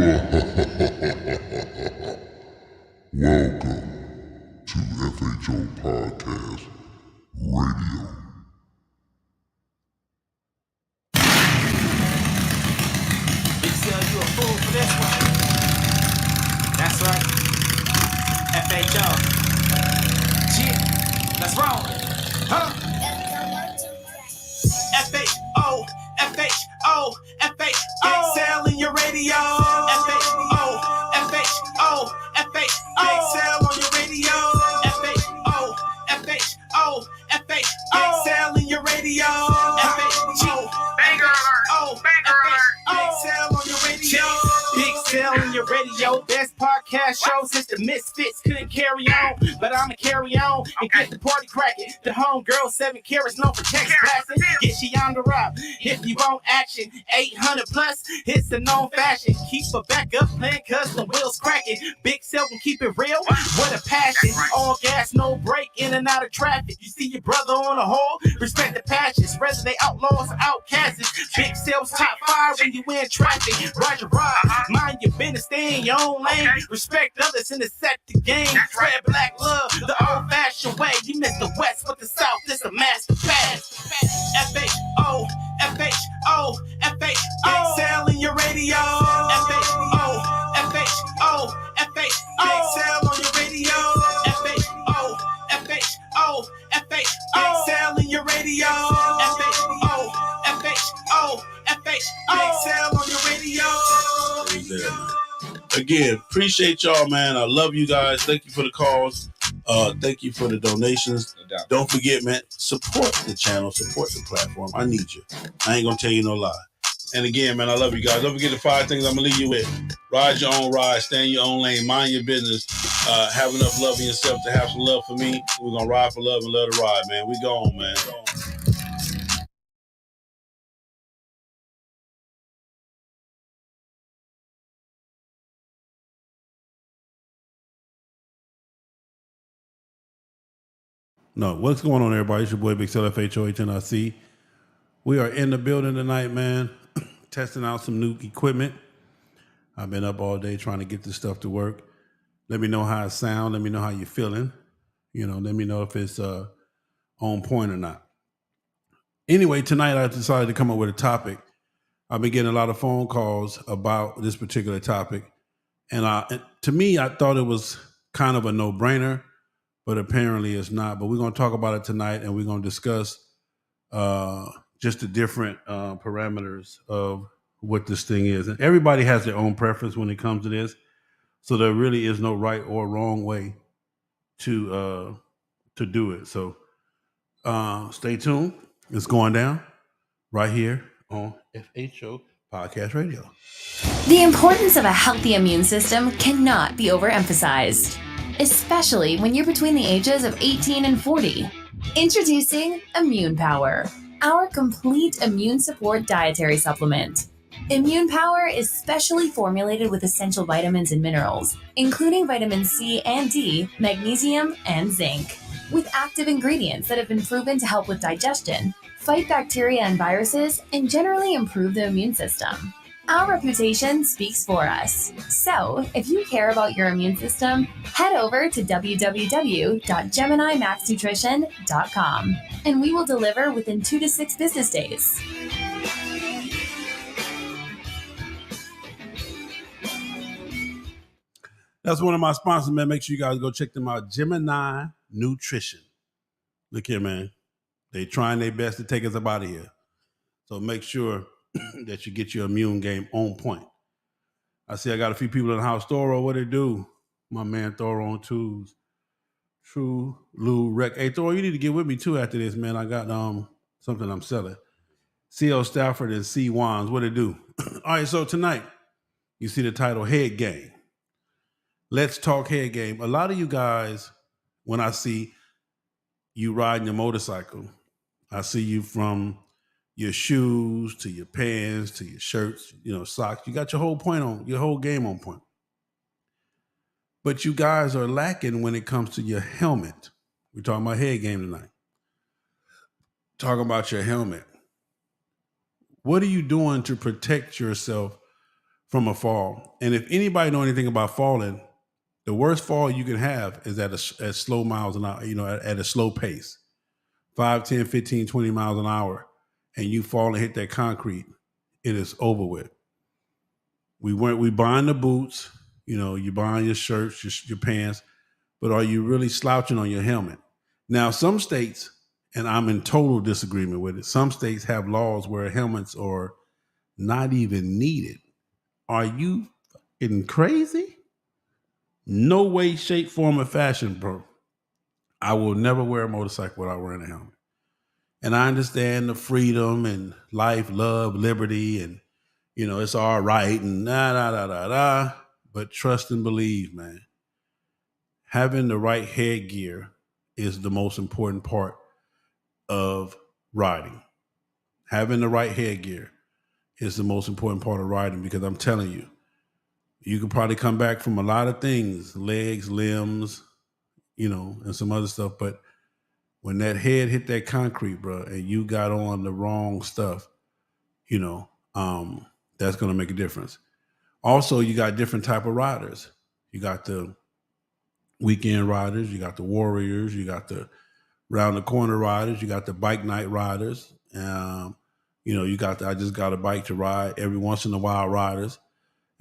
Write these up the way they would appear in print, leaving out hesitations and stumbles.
to FHO Podcast Radio. Big Cell, you a fool for this one. That's right. FHO. Yeah, let's roll. Huh? FHO, FHO, FHO. Big Cell in your radio. FHO, FHO, FHO. Big Cell on your radio. FHO, FHO, FHO. Big Cell in your radio. FHO, banger alert, banger alert. Big Cell on your radio. Big Cell in your radio. Best podcast show since the Misfits couldn't carry on. But I'ma carry on and get the party cracking. The homegirl 7 carats known for text blasting. Get she on the route. If you want action, 800 plus, it's a known fashion. Keep her back up playing cause the wheels cracking. Big Cell can keep it real with a passion. All gas, no break, in and out of traffic. You see your brother on the hole, respect the passions. Whether they outlaws or outcasts. Big Cell's top 5 when you in traffic. Roger, ride, mind your business, stay in your own lane. Respect others and accept the game. Spread black love the old-fashioned way. You miss the West, but the South is a master pass. FHO, FHO, FHO. Big Cell in your radio. FHO, FHO, FHO. Big Cell on your radio. FHO, FHO, FHO. Big Cell in your radio. FHO, FHO, FHO. Big Cell on your radio. Again, appreciate y'all, man. I love you guys. Thank you for the calls. Thank you for the donations. Don't forget, man, support the channel, support the platform. I need you. I ain't gonna tell you no lie. And again, man, I love you guys. Don't forget the 5 things I'm gonna leave you with. Ride your own ride, stay in your own lane, mind your business. Have enough love in yourself to have some love for me. We're gonna ride for love and love to ride, man. We gone, man. No, what's going on, everybody? It's your boy Big Cell FHOHNIC. We are in the building tonight, man. Testing out some new equipment. I've been up all day trying to get this stuff to work. Let me know how it sounds. Let me know how you're feeling. You know, let me know if it's on point or not. Anyway, tonight I decided to come up with a topic. I've been getting a lot of phone calls about this particular topic. And to me, I thought it was kind of a no-brainer, but apparently it's not. But we're going to talk about it tonight, and we're going to discuss just the different parameters of what this thing is. And everybody has their own preference when it comes to this. So there really is no right or wrong way to do it. So stay tuned. It's going down right here on FHO Podcast Radio. The importance of a healthy immune system cannot be overemphasized, especially when you're between the ages of 18 and 40. Introducing Immune Power, our complete immune support dietary supplement. Immune Power is specially formulated with essential vitamins and minerals, including vitamin C and D, magnesium, and zinc, with active ingredients that have been proven to help with digestion, fight bacteria and viruses, and generally improve the immune system. Our reputation speaks for us. So, if you care about your immune system, head over to www.geminimaxnutrition.com and we will deliver within 2 to 6 business days. That's one of my sponsors, man. Make sure you guys go check them out. Gemini Nutrition. Look here, man. They trying their best to take us up out of here. So make sure that you get your immune game on point. I see I got a few people in the house. Thoro, what they do? My man Thoro on twos. True Lou Rec. Hey, Thoro, you need to get with me too after this, man. I got something I'm selling. C.L. Stafford and C. Wands, what they do? All right, so tonight, you see the title, Head Game. Let's talk head game. A lot of you guys, when I see you riding your motorcycle, I see you from your shoes to your pants to your shirts, socks. You got your whole point on, your whole game on point. But you guys are lacking when it comes to your helmet. We're talking about head game tonight. Talking about your helmet. What are you doing to protect yourself from a fall. And if anybody know anything about falling, the worst fall you can have is at slow miles an hour, at a slow pace, 5, 10, 15, 20 miles an hour, and you fall and hit that concrete, it is over with. We buying the boots, you buying your shirts, your pants, but are you really slouching on your helmet? Now, some states, and I'm in total disagreement with it, some states have laws where helmets are not even needed. Are you fucking crazy? No way, shape, form, or fashion, bro. I will never wear a motorcycle without wearing a helmet. And I understand the freedom and life, love, liberty, and it's all right and da. But trust and believe, man. Having the right headgear is the most important part of riding. Having the right headgear is the most important part of riding, because I'm telling you, you could probably come back from a lot of things, legs, limbs, and some other stuff. But when that head hit that concrete, bro, and you got on the wrong stuff, that's going to make a difference. Also, you got different type of riders. You got the weekend riders, you got the warriors, you got the round the corner riders, you got the bike night riders. You got I just got a bike to ride every once in a while riders.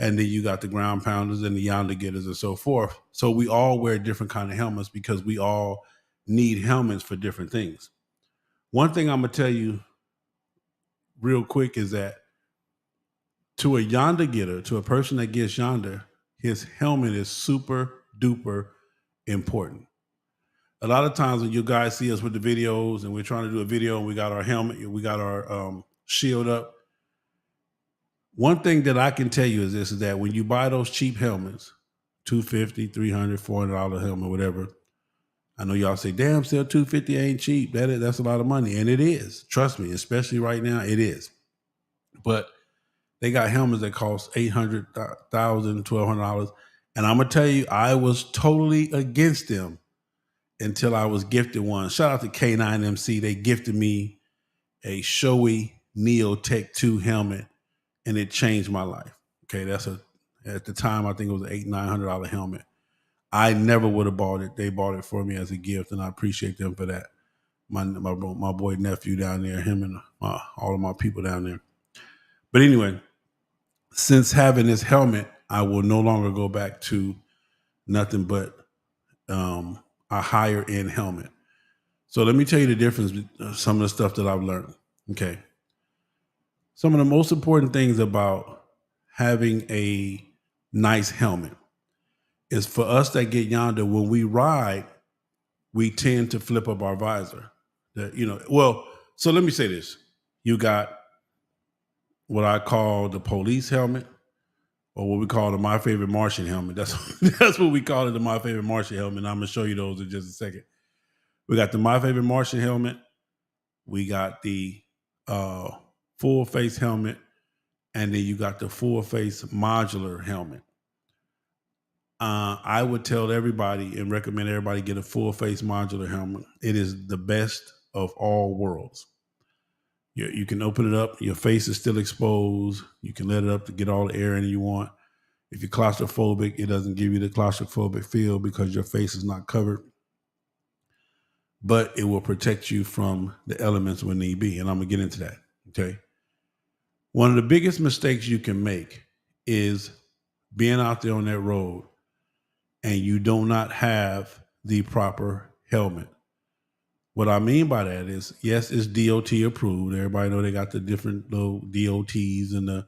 And then you got the ground pounders and the yonder getters and so forth. So we all wear different kind of helmets because we all need helmets for different things. One thing I'm going to tell you real quick is that to a yonder getter, to a person that gets yonder, his helmet is super duper important. A lot of times when you guys see us with the videos and we're trying to do a video and we got our helmet, we got our shield up. One thing that I can tell you is this, is that when you buy those cheap helmets, $250, $300, $400 helmet, whatever, I know y'all say, damn, still $250 ain't cheap. That's a lot of money. And it is. Trust me, especially right now, it is. But they got helmets that cost $800, $1,000, $1,200. And I'm going to tell you, I was totally against them until I was gifted one. Shout out to K9MC. They gifted me a Shoei Neotech 2 helmet, and it changed my life. Okay, at the time, I think it was an $800-$900 helmet. I never would have bought it. They bought it for me as a gift, and I appreciate them for that. My boy nephew down there, him and all of my people down there. But anyway, since having this helmet, I will no longer go back to nothing but a higher end helmet. So let me tell you the difference with some of the stuff that I've learned. Okay. Some of the most important things about having a nice helmet is for us that get yonder, when we ride, we tend to flip up our visor. So let me say this. You got what I call the police helmet, or what we call the My Favorite Martian helmet. That's what we call it, the My Favorite Martian helmet. And I'm going to show you those in just a second. We got the My Favorite Martian helmet. We got the full face helmet. And then you got the full face modular helmet. I would tell everybody and recommend everybody get a full face modular helmet. It is the best of all worlds. You can open it up. Your face is still exposed. You can let it up to get all the air in you want. If you're claustrophobic, it doesn't give you the claustrophobic feel because your face is not covered. But it will protect you from the elements when need be. And I'm going to get into that. Okay. One of the biggest mistakes you can make is being out there on that road and you do not have the proper helmet. What I mean by that is, yes, it's DOT approved. Everybody know they got the different little DOTs and the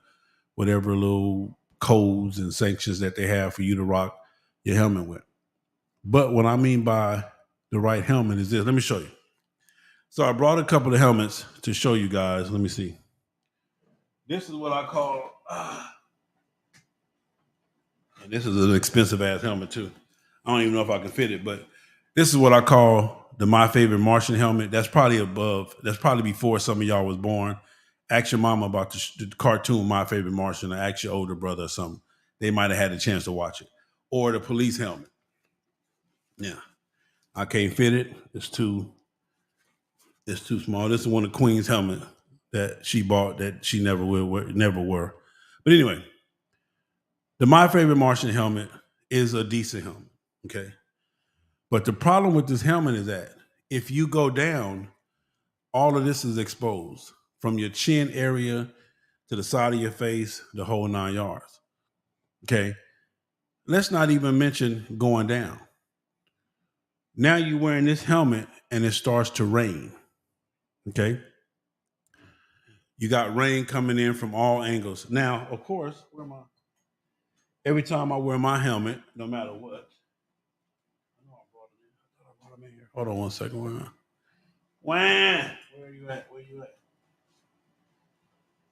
whatever little codes and sanctions that they have for you to rock your helmet with. But what I mean by the right helmet is this. Let me show you. So I brought a couple of helmets to show you guys. Let me see. This is what I call, and this is an expensive ass helmet too. I don't even know if I can fit it, but this is what I call the My Favorite Martian helmet. That's probably before some of y'all was born. Ask your mama about the cartoon My Favorite Martian, or ask your older brother or something. They might have had a chance to watch it. Or the police helmet. Yeah. I can't fit it. It's too small. This is one of Queen's helmet that she bought that she never wore. But anyway, My favorite Martian helmet is a decent helmet. Okay. But the problem with this helmet is that if you go down, all of this is exposed from your chin area to the side of your face, the whole 9 yards. Okay. Let's not even mention going down. Now you're wearing this helmet and it starts to rain. Okay. You got rain coming in from all angles. Now, of course, every time I wear my helmet, no matter what. I brought it in here. Hold on one second. Where are you at?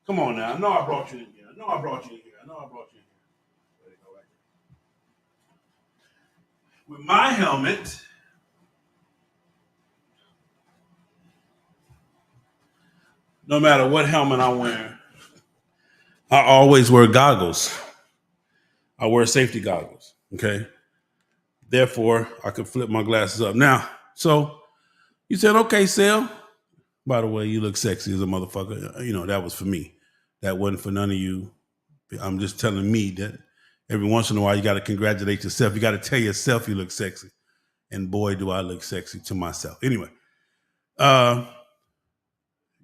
Come on now. I know I brought you in here. I know I brought you in here. There you go, right there. With my helmet, no matter what helmet I'm wearing, I always wear goggles. I wear safety goggles. Okay. Therefore, I could flip my glasses up. Now, so you said, okay, Sal. By the way, you look sexy as a motherfucker. You know, that was for me. That wasn't for none of you. I'm just telling me that every once in a while you got to congratulate yourself. You got to tell yourself you look sexy. And boy, do I look sexy to myself. Anyway,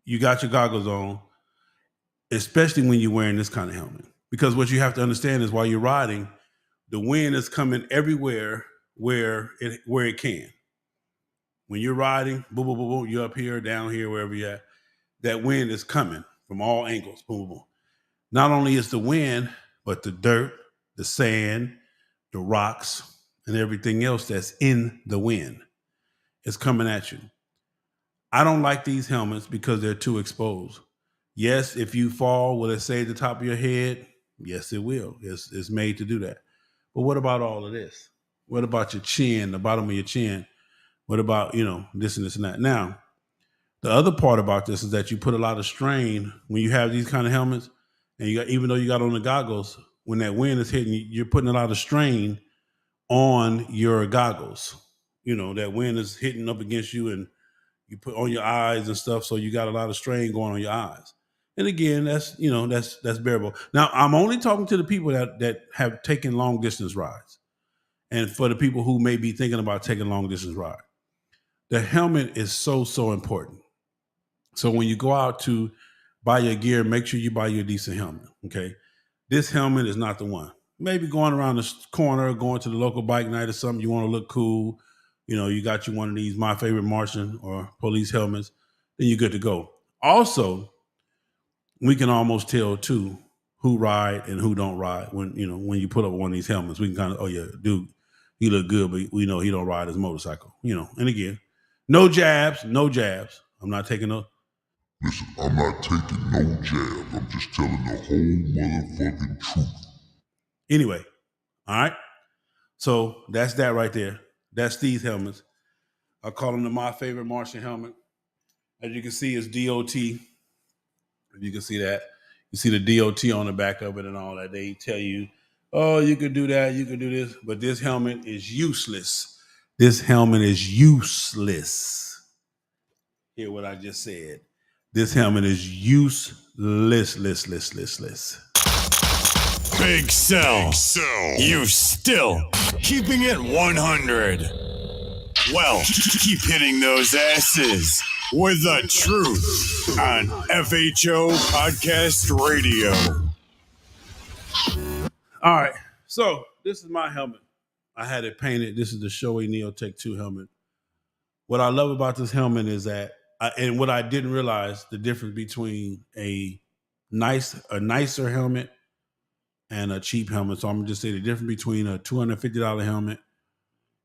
you got your goggles on, especially when you're wearing this kind of helmet. Because what you have to understand is while you're riding, the wind is coming everywhere where it can. When you're riding, boom, boom, boom, boom, you're up here, down here, wherever you're at, that wind is coming from all angles, boom, boom, boom. Not only is the wind, but the dirt, the sand, the rocks, and everything else that's in the wind is coming at you. I don't like these helmets because they're too exposed. Yes, if you fall, will it save the top of your head? Yes, it will. It's made to do that. But what about all of this? What about your chin, the bottom of your chin? What about, this and this and that? Now, the other part about this is that you put a lot of strain when you have these kind of helmets, and even though you got on the goggles, when that wind is hitting you, you're putting a lot of strain on your goggles. That wind is hitting up against you and you put on your eyes and stuff. So you got a lot of strain going on your eyes. And again, that's bearable. Now, I'm only talking to the people that have taken long distance rides. And for the people who may be thinking about taking long distance ride, the helmet is so, so important. So when you go out to buy your gear, make sure you buy you a decent helmet. Okay. This helmet is not the one. Maybe going around the corner, going to the local bike night or something, you want to look cool. You got you one of these My Favorite Martian or police helmets, then you're good to go. Also, we can almost tell too who ride and who don't ride when you put up one of these helmets. We can kind of, oh yeah, dude, he look good, but we know he don't ride his motorcycle. And again, no jabs. I'm not taking no. Listen, I'm not taking no jabs. I'm just telling the whole motherfucking truth. Anyway, all right. So that's that right there. That's these helmets. I call them My Favorite Martian helmet. As you can see, it's DOT. If you can see that. You see the DOT on the back of it and all that. They tell you, oh, you can do that, you can do this. But this helmet is useless. This helmet is useless. Hear what I just said. This helmet is useless. Big Cell. You still keeping it 100. Well, keep hitting those asses with the truth on FHO Podcast Radio. All right. So this is my helmet. I had it painted. This is the Shoei Neotech 2 helmet. What I love about this helmet is that, and what I didn't realize, the difference between a nicer helmet and a cheap helmet. So I'm gonna just say the difference between a $250 helmet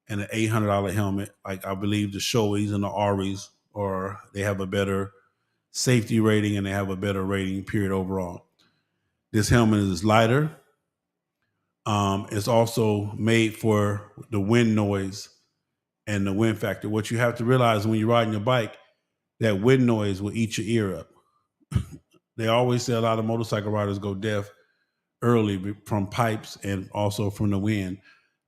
and an $800 helmet. Like I believe the Shoeis and the Aris, or they have a better safety rating and they have a better rating period overall. This helmet is lighter. It's also made for the wind noise and the wind factor. What you have to realize when you're riding your bike, that wind noise will eat your ear up. They always say a lot of motorcycle riders go deaf early from pipes and also from the wind.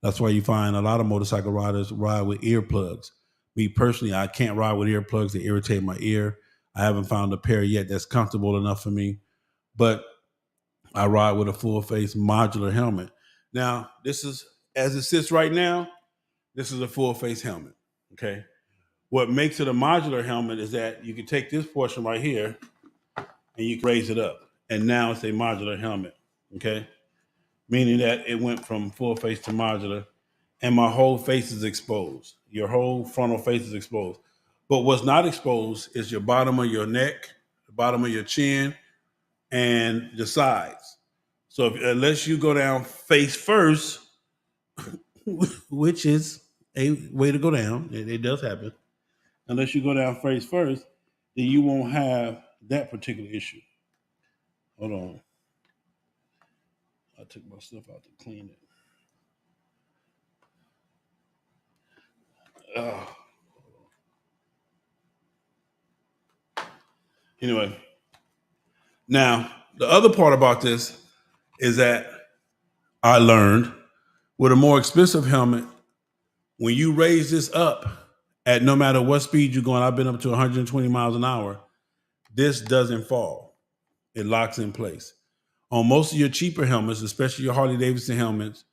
That's why you find a lot of motorcycle riders ride with earplugs. Me personally, I can't ride with earplugs. They irritate my ear. I haven't found a pair yet that's comfortable enough for me. But I ride with a full face modular helmet. Now, this is, as it sits right now, this is a full face helmet, okay? What makes it a modular helmet is that you can take this portion right here and you can raise it up. And now it's a modular helmet, okay? Meaning that it went from full face to modular and my whole face is exposed. Your whole frontal face is exposed. But what's not exposed is your bottom of your neck, the bottom of your chin, and the sides. So unless you go down face first, which is a way to go down, it does happen. Unless you go down face first, then you won't have that particular issue. Hold on. I took my stuff out to clean it. Anyway, now the other part about this is that I learned with a more expensive helmet, when you raise this up at no matter what speed you're going, I've been up to 120 miles an hour, this doesn't fall. It locks in place. On most of your cheaper helmets, especially your Harley Davidson helmets,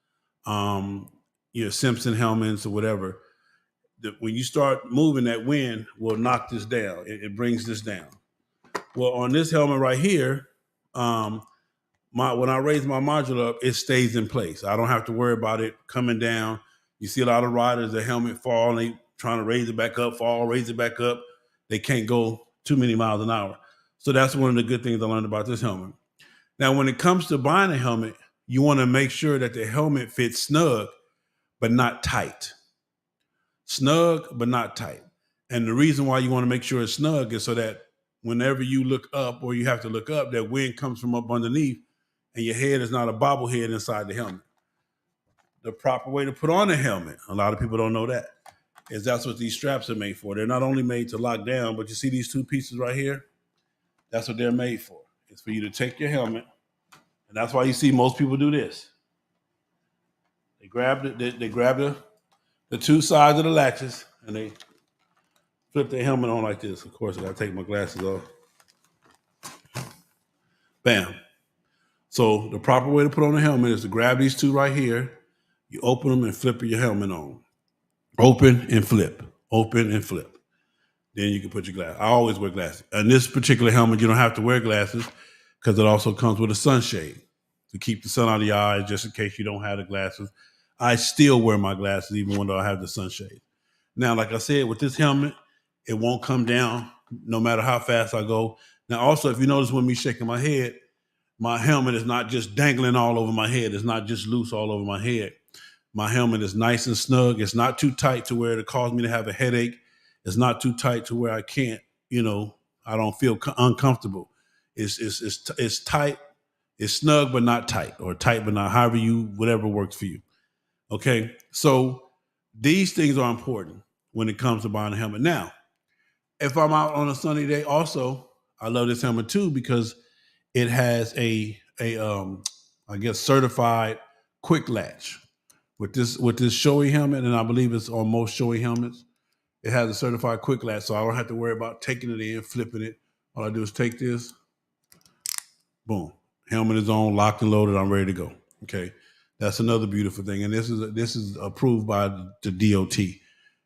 your Simpson helmets or whatever, when you start moving, that wind will knock this down. It brings this down. Well, on this helmet right here, when I raise my modular up, it stays in place. I don't have to worry about it coming down. You see a lot of riders, the helmet fall, and they trying to raise it back up, fall, raise it back up. They can't go too many miles an hour. So that's one of the good things I learned about this helmet. Now, when it comes to buying a helmet, you want to make sure that the helmet fits snug, but not tight. Snug, but not tight. And the reason why you want to make sure it's snug is so that whenever you look up or you have to look up, that wind comes from up underneath and your head is not a bobblehead inside the helmet. The proper way to put on a helmet, a lot of people don't know that, is that's what these straps are made for. They're not only made to lock down, but you see these two pieces right here? That's what they're made for. It's for you to take your helmet, and that's why you see most people do this. They grab the two sides of the latches, and they flip their helmet on like this. Of course, I gotta take my glasses off. Bam. So the proper way to put on a helmet is to grab these two right here. You open them and flip your helmet on. Open and flip. Open and flip. Then you can put your glasses. I always wear glasses. On this particular helmet, you don't have to wear glasses because it also comes with a sunshade to keep the sun out of your eyes just in case you don't have the glasses. I still wear my glasses even when I have the sunshade. Now, like I said, with this helmet, it won't come down no matter how fast I go. Now, also, if you notice when me shaking my head, my helmet is not just dangling all over my head. It's not just loose all over my head. My helmet is nice and snug. It's not too tight to where it causes me to have a headache. It's not too tight to where I can't, I don't feel uncomfortable. It's tight. It's snug, but not tight, or tight, but not, whatever works for you. Okay. So these things are important when it comes to buying a helmet. Now, if I'm out on a sunny day, also, I love this helmet too, because it has a certified quick latch with this Shoei helmet. And I believe it's on most Shoei helmets. It has a certified quick latch, so I don't have to worry about taking it in, flipping it. All I do is take this, boom, helmet is on, locked and loaded. I'm ready to go. Okay, that's another beautiful thing, and this is approved by the DOT.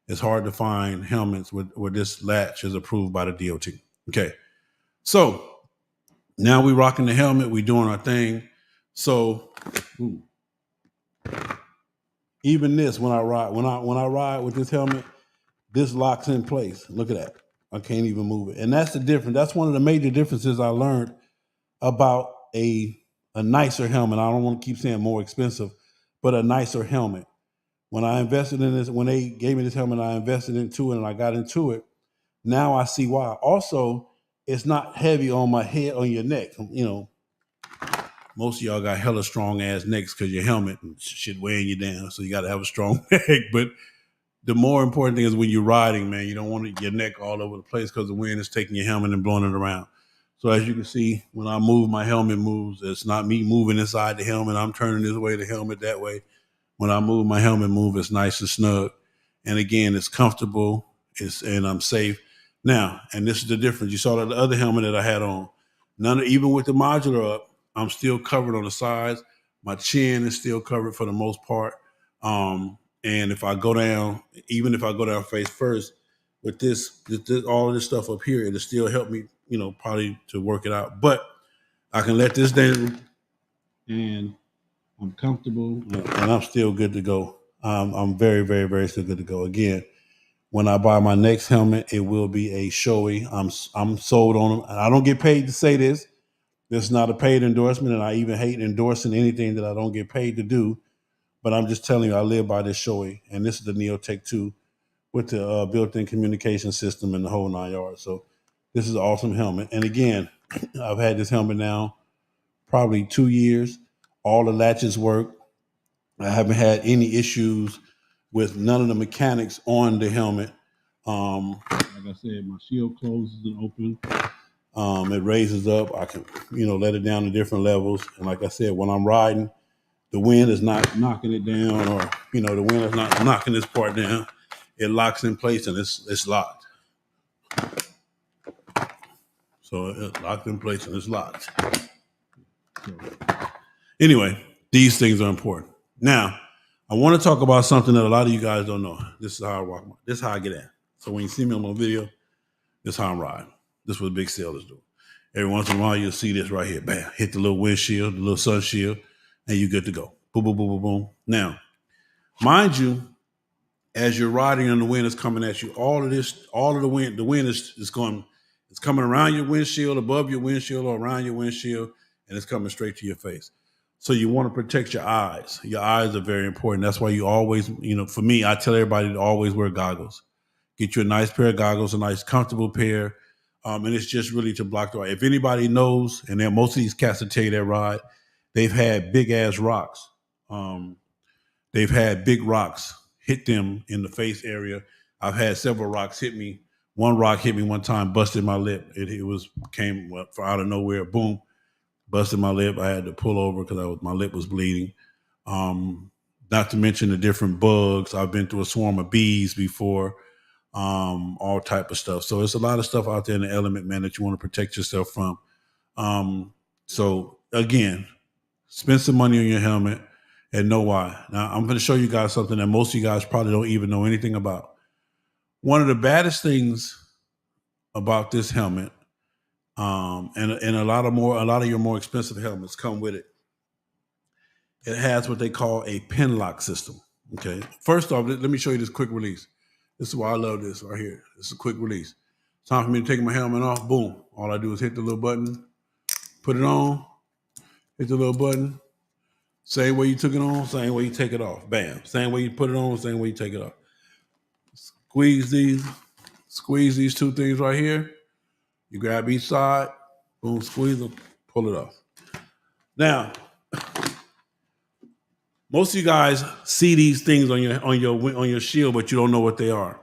It's hard to find helmets where this latch is approved by the DOT. Okay, so now we rocking the helmet, we doing our thing. So even this, when I ride with this helmet, this locks in place. Look at that. I can't even move it. And that's the difference. That's one of the major differences I learned about a nicer helmet. I don't want to keep saying more expensive, but a nicer helmet. When I invested in this, when they gave me this helmet, I invested into it and I got into it. Now I see why. Also, it's not heavy on my head, on your neck. Most of y'all got hella strong ass necks because your helmet and shit weighing you down. So you got to have a strong neck. But the more important thing is when you're riding, man, you don't want your neck all over the place because the wind is taking your helmet and blowing it around. So as you can see, when I move, my helmet moves. It's not me moving inside the helmet. I'm turning this way, the helmet that way. When I move, my helmet moves. It's nice and snug. And again, it's comfortable. And I'm safe. Now, and this is the difference. You saw the other helmet that I had on. Even with the modular up, I'm still covered on the sides. My chin is still covered for the most part. And if I go down, even if I go down face first, with this all of this stuff up here, it'll still help me, probably to work it out. But I can let this down, and I'm comfortable, and I'm still good to go. I'm very, very, very still good to go. Again, when I buy my next helmet, it will be a Shoei. I'm sold on them. I don't get paid to say this. This is not a paid endorsement, and I even hate endorsing anything that I don't get paid to do. But I'm just telling you, I live by this Shoei, and this is the Neotech 2 with the built-in communication system and the whole 9 yards. So this is an awesome helmet. And again, I've had this helmet now probably 2 years. All the latches work. I haven't had any issues with none of the mechanics on the helmet. Like I said, my shield closes and opens. It raises up. I can, let it down to different levels. And like I said, when I'm riding, the wind is not knocking it down, or the wind is not knocking this part down. It locks in place and it's locked. So it's locked in place and it's locked. So, anyway, these things are important. Now, I want to talk about something that a lot of you guys don't know. This is how I walk. This is how I get in. So when you see me on my video, this is how I'm riding. This is what big sailors do. Every once in a while, you'll see this right here. Bam, hit the little windshield, the little sun shield, and you're good to go. Boom, boom, boom, boom, boom. Now, mind you, as you're riding and the wind is coming at you, all of the wind is coming around your windshield, above your windshield, or around your windshield, and it's coming straight to your face. So you want to protect your eyes. Your eyes are very important. That's why you always, for me, I tell everybody to always wear goggles. Get you a nice pair of goggles, a nice comfortable pair. And it's just really to block the eye. If anybody knows, and then most of these cats will tell you that ride, they've had big ass rocks. They've had big rocks hit them in the face area. I've had several rocks hit me. One rock hit me one time, busted my lip. It came from out of nowhere, boom, busted my lip. I had to pull over because my lip was bleeding. Not to mention the different bugs. I've been through a swarm of bees before, all type of stuff. So it's a lot of stuff out there in the element, man, that you want to protect yourself from. So again, spend some money on your helmet and know why. Now, I'm going to show you guys something that most of you guys probably don't even know anything about. One of the baddest things about this helmet, and a lot of your more expensive helmets come with it. It has what they call a Pinlock system. Okay. First off, let me show you this quick release. This is why I love this right here. This is a quick release. Time for me to take my helmet off. Boom. All I do is hit the little button, put it on, hit the little button. Same way you took it on, same way you take it off. Bam. Same way you put it on, same way you take it off. Squeeze these two things right here. You grab each side, boom, squeeze them, pull it off. Now, most of you guys see these things on your shield, but you don't know what they are.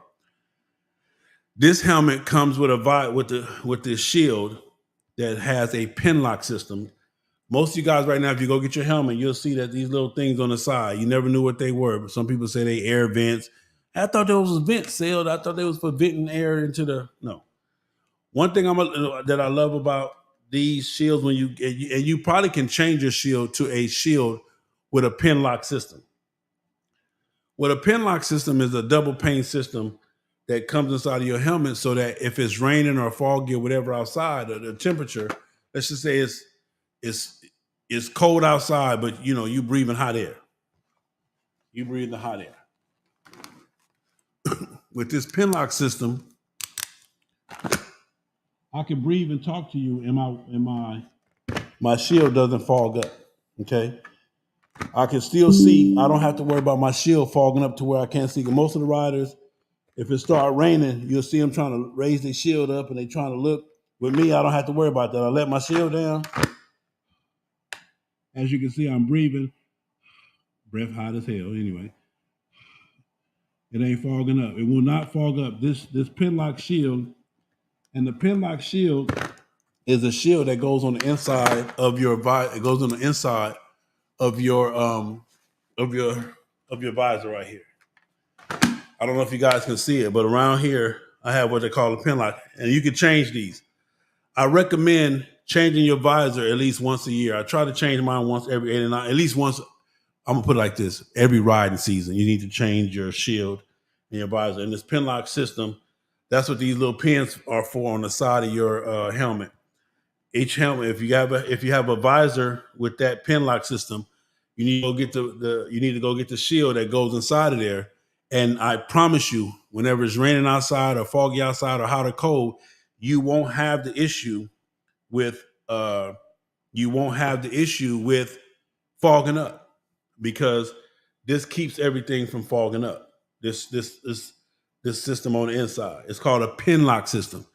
This helmet comes with this shield that has a Pinlock system. Most of you guys right now, if you go get your helmet, you'll see that these little things on the side, you never knew what they were, but some people say they air vents. I thought those was vent sealed. I thought they was for venting air no. One thing that I love about these shields, and you probably can change your shield to a shield with a Pinlock system. What a Pinlock system is a double pane system that comes inside of your helmet so that if it's raining or foggy or whatever outside, or the temperature, let's just say it's cold outside, but you breathing hot air. You breathe the hot air. With this Pinlock system, I can breathe and talk to you, and my shield doesn't fog up. Okay, I can still see. I don't have to worry about my shield fogging up to where I can't see. Most of the riders, if it start raining, you'll see them trying to raise their shield up and they trying to look. With me, I don't have to worry about that. I let my shield down. As you can see, I'm breathing. Breath hot as hell. Anyway, it ain't fogging up. It will not fog up. This Pinlock shield, and the Pinlock shield is a shield that goes on the inside of your visor. It goes on the inside of your visor right here. I don't know if you guys can see it, but around here I have what they call a Pinlock, and you can change these. I recommend changing your visor at least once a year. I try to change mine once every 8 or 9, at least once. I'm gonna put it like this: every riding season, you need to change your shield and your visor. And this Pinlock system, that's what these little pins are for on the side of your helmet. Each helmet, if you have a visor with that Pinlock system, you need to go get the shield that goes inside of there. And I promise you, whenever it's raining outside or foggy outside or hot or cold, you won't have the issue with fogging up, because this keeps everything from fogging up. This system on the inside. It's called a Pinlock system.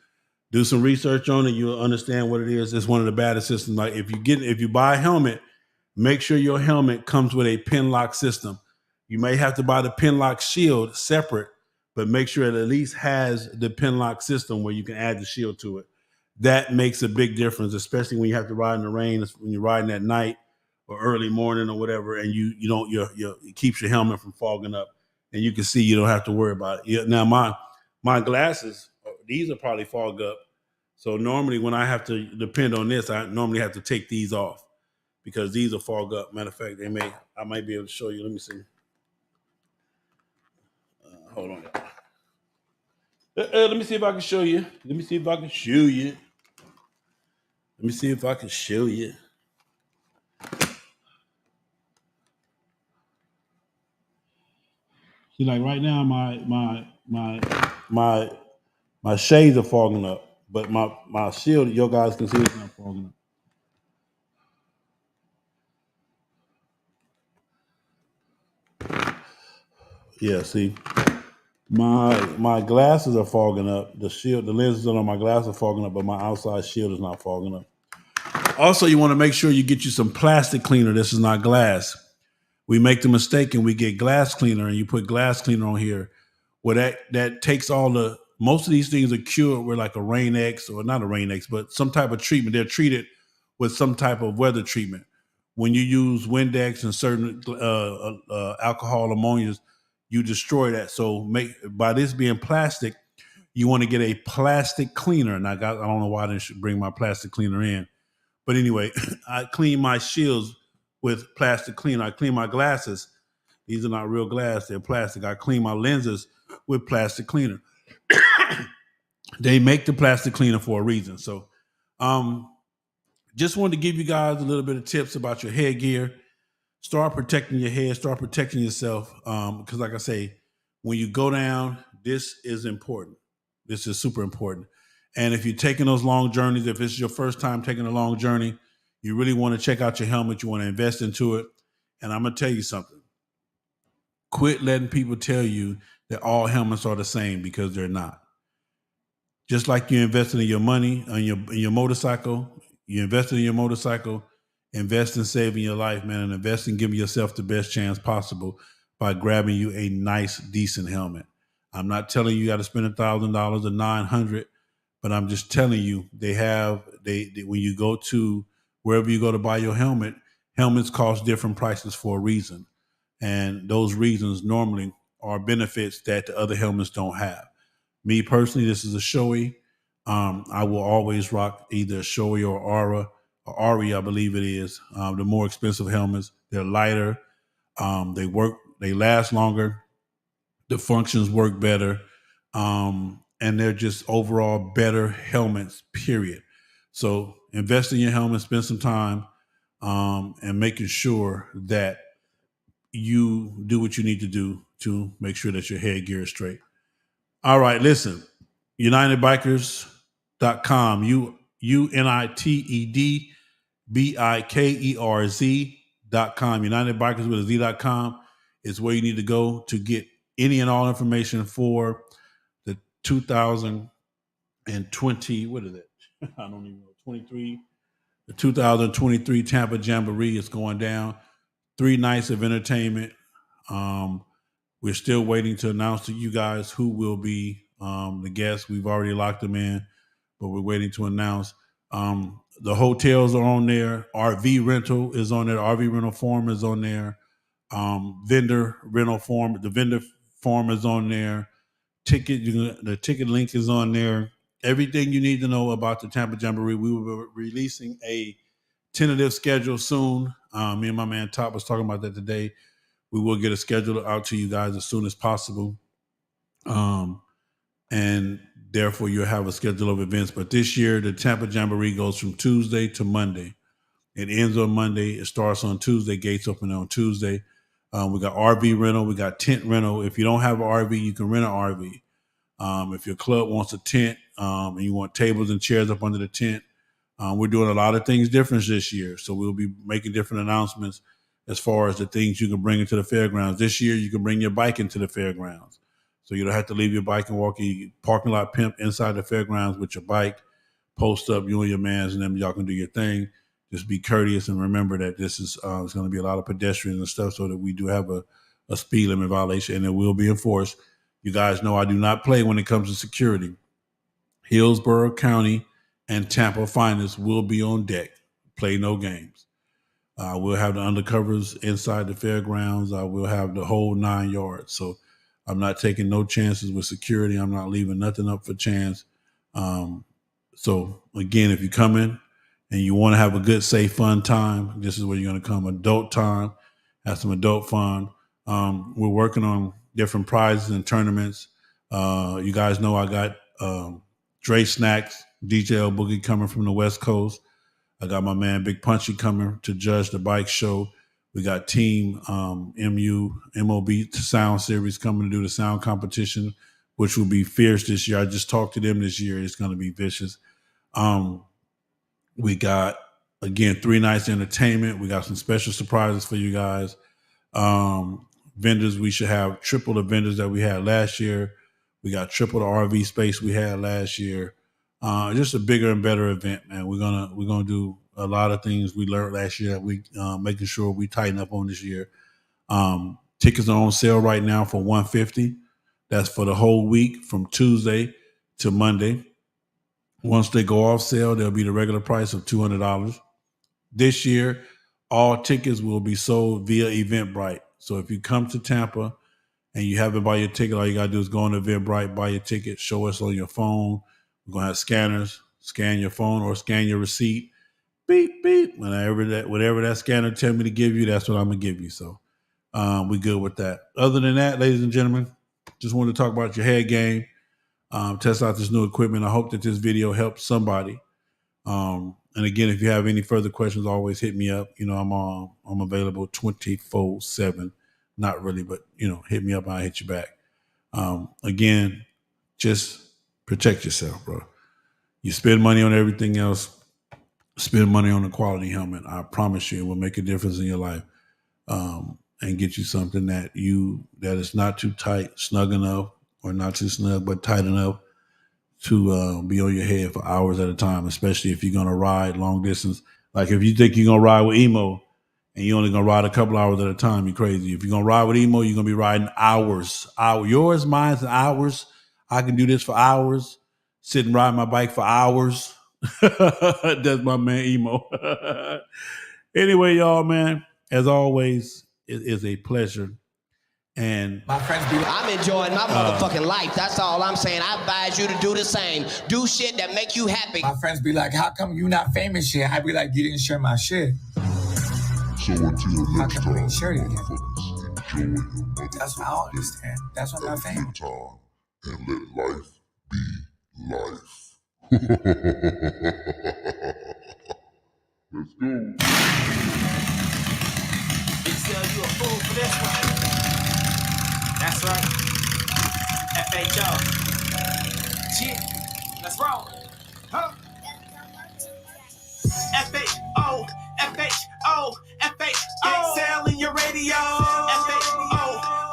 Do some research on it. You'll understand what it is. It's one of the baddest systems. Like if you buy a helmet, make sure your helmet comes with a Pinlock system. You may have to buy the Pinlock shield separate, but make sure it at least has the Pinlock system where you can add the shield to it. That makes a big difference, especially when you have to ride in the rain, when you're riding at night or early morning or whatever, and it keeps your helmet from fogging up, and you can see you don't have to worry about it. Now my glasses, these are probably fog up, so normally when I have to depend on this, I normally have to take these off because these are fog up. Matter of fact, I might be able to show you. Let me see. Hold on. Let me see if I can show you. See, like right now, my shades are fogging up, but my shield, your guys can see it's not fogging up. Yeah, see, my glasses are fogging up. The lenses on my glasses are fogging up, but my outside shield is not fogging up. Also, you want to make sure you get you some plastic cleaner. This is not glass. We make the mistake and we get glass cleaner, and you put glass cleaner on here. Well, that takes most of these things are cured with like a Rain-X, or not a Rain-X, but some type of treatment. They're treated with some type of weather treatment. When you use Windex and certain alcohol ammonias, you destroy that. So by this being plastic, you want to get a plastic cleaner. And I don't know why I didn't bring my plastic cleaner in. But anyway, I clean my shields with plastic cleaner. I clean my glasses. These are not real glass, they're plastic. I clean my lenses with plastic cleaner. They make the plastic cleaner for a reason. So just wanted to give you guys a little bit of tips about your headgear. Start protecting your head, start protecting yourself. Because like I say, when you go down, this is important. This is super important. And if you're taking those long journeys, if it's your first time taking a long journey, you really want to check out your helmet. You want to invest into it. And I'm going to tell you something. Quit letting people tell you that all helmets are the same, because they're not. Just like you invested in your money in your motorcycle, you invested in your motorcycle, invest in saving your life, man, and invest in giving yourself the best chance possible by grabbing you a nice, decent helmet. I'm not telling you got to spend $1,000 or $900, but I'm just telling you when you go to wherever you go to buy your helmet, helmets cost different prices for a reason. And those reasons normally are benefits that the other helmets don't have. Me personally, this is a Shoei. I will always rock either a Shoei or Aura, or Ari, I believe it is. The more expensive helmets, they're lighter. They last longer. The functions work better. And they're just overall better helmets, period. So invest in your helmet, spend some time, and making sure that you do what you need to do to make sure that your headgear is straight. All right, listen, UnitedBikers.com, UnitedBikerz.com, UnitedBikers with a Z.com is where you need to go to get any and all information for the 2020, what is it? I don't even know, 23. The 2023 Tampa Jamboree is going down. 3 nights of entertainment. We're still waiting to announce to you guys who will be the guests. We've already locked them in, but we're waiting to announce. The hotels are on there. RV rental is on there. RV rental form is on there. Vendor rental form. The vendor form is on there. The ticket link is on there. everything you need to know about the Tampa Jamboree. We will be releasing a tentative schedule soon. Me and my man Top was talking about that today. We will get a schedule out to you guys as soon as possible. And therefore you'll have a schedule of events. But this year, the Tampa Jamboree goes from Tuesday to Monday. It ends on Monday. It starts on Tuesday. Gates open on Tuesday. We got RV rental. We got tent rental. If you don't have an RV, you can rent an RV. If your club wants a tent and you want tables and chairs up under the tent, we're doing a lot of things different this year. So we'll be making different announcements as far as the things you can bring into the fairgrounds. This year, you can bring your bike into the fairgrounds. So you don't have to leave your bike and walk your parking lot pimp inside the fairgrounds with your bike. Post up, you and your mans, and then y'all can do your thing. Just be courteous and remember that this is there's going to be a lot of pedestrians and stuff, so that we do have a speed limit violation, and it will be enforced. You guys know I do not play when it comes to security. Hillsborough County and Tampa finest will be on deck. Play no games. We'll have the undercovers inside the fairgrounds. We'll have the whole 9 yards. So I'm not taking no chances with security. I'm not leaving nothing up for chance. So again, if you come in and you want to have a good, safe, fun time, this is where you're going to come. Adult time, have some adult fun. We're working on different prizes and tournaments. You guys know I got Dre Snacks, DJ Boogie coming from the West Coast. I got my man Big Punchy coming to judge the bike show. We got Team MOB Sound Series coming to do the sound competition, which will be fierce this year. I just talked to them this year. It's going to be vicious. We got, again, 3 nights of entertainment. We got some special surprises for you guys. Vendors, we should have triple the vendors that we had last year. We got triple the RV space we had last year. Just a bigger and better event, man. We're gonna do a lot of things we learned last year that we making sure we tighten up on this year. Tickets are on sale right now for $150. That's for the whole week from Tuesday to Monday. Once they go off sale, they'll be the regular price of $200. This year, all tickets will be sold via Eventbrite. So if you come to Tampa and you haven't bought your ticket, all you got to do is go on Eventbrite, buy your ticket, show us on your phone. We're going to have scanners, scan your phone or scan your receipt. Beep, beep. Whatever that scanner tell me to give you, that's what I'm going to give you. So we good with that. Other than that, ladies and gentlemen, just wanted to talk about your head game. Test out this new equipment. I hope that this video helps somebody. And again, if you have any further questions, always hit me up. You know, I'm available 24/7. Not really, but hit me up and I'll hit you back. Again, just protect yourself, bro. You spend money on everything else. Spend money on a quality helmet. I promise you, it will make a difference in your life. And get you something that is not too tight, snug enough, or not too snug, but tight enough to be on your head for hours at a time, especially if you're going to ride long distance. Like if you think you're going to ride with Emo and you're only going to ride a couple hours at a time, you're crazy. If you're going to ride with Emo, you're going to be riding hours. Yours, mine's hours. I can do this for hours, sit and ride my bike for hours. That's my man Emo. Anyway, y'all, man, as always, it is a pleasure. And my friends be like, I'm enjoying my motherfucking life. That's all I'm saying. I advise you to do the same. Do shit that make you happy. My friends be like, how come you not famous yet? I be like, you didn't share my shit. So until next time, Enjoy That's what I understand. That's what I'm famous. time and let life be life. Let's go. Big Cell, you a fool for this one. That's right. FHO. Shit. Let's roll. Huh? FHO. FHO. FHO. Excel in your radio. FHO.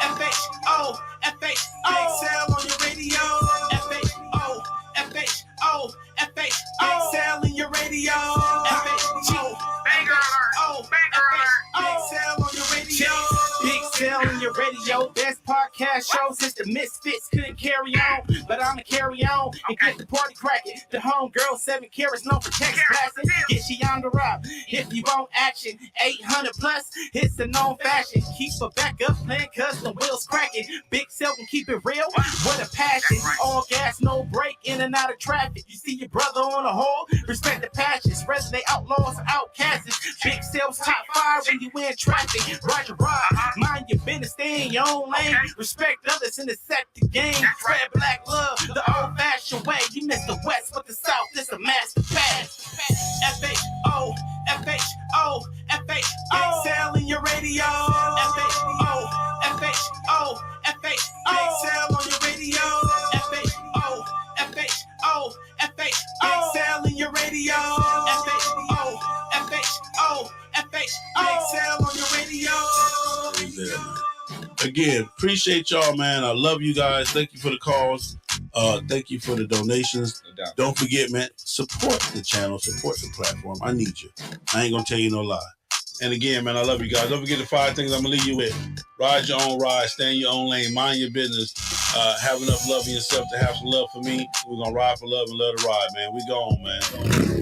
FHO. FHO. Big Cell on your radio. FHO. FHO. FHO. Excel in your radio. FHO. Banger alert. Banger alert. Big Cell on your radio. Big Cell in your radio. radio. Best podcast show since the Misfits couldn't carry on. But I'ma carry on and get the party cracking. The homegirl 7 carats known for text blasting. Get she on the rock. If you want action, 800 plus, it's a known fashion. Keep her back up playing cause the wheels cracking. Big self and keep it real. What a passion. All gas, no break, in and out of traffic. You see your brother on the hole, respect the passions. Whether they outlaws or outcasts. Big sales top 5 when you in traffic. Roger ride, mind your business, stay in your own lane. Respect others in the sector game. Spread black love the old fashioned way. You miss the West, but the South is a master pass. F-H-O, F-H-O, F-H-O. Excel in your radio. F-H-O, F-H-O, F-H-O. Excel on your radio. F-H-O, F-H-O, F-H-O. Excel in your radio. F-H-O, F-H-O, F-H-O. Excel on your radio. Again, appreciate y'all, man. I love you guys. Thank you for the calls. Thank you for the donations. Don't forget, man, support the channel, support the platform. I need you. I ain't gonna tell you no lie. And again, man, I love you guys. Don't forget the 5 things I'm gonna leave you with. Ride your own ride, stay in your own lane, mind your business. Have enough love in yourself to have some love for me. We're gonna ride for love and love to ride, man. We gone, man.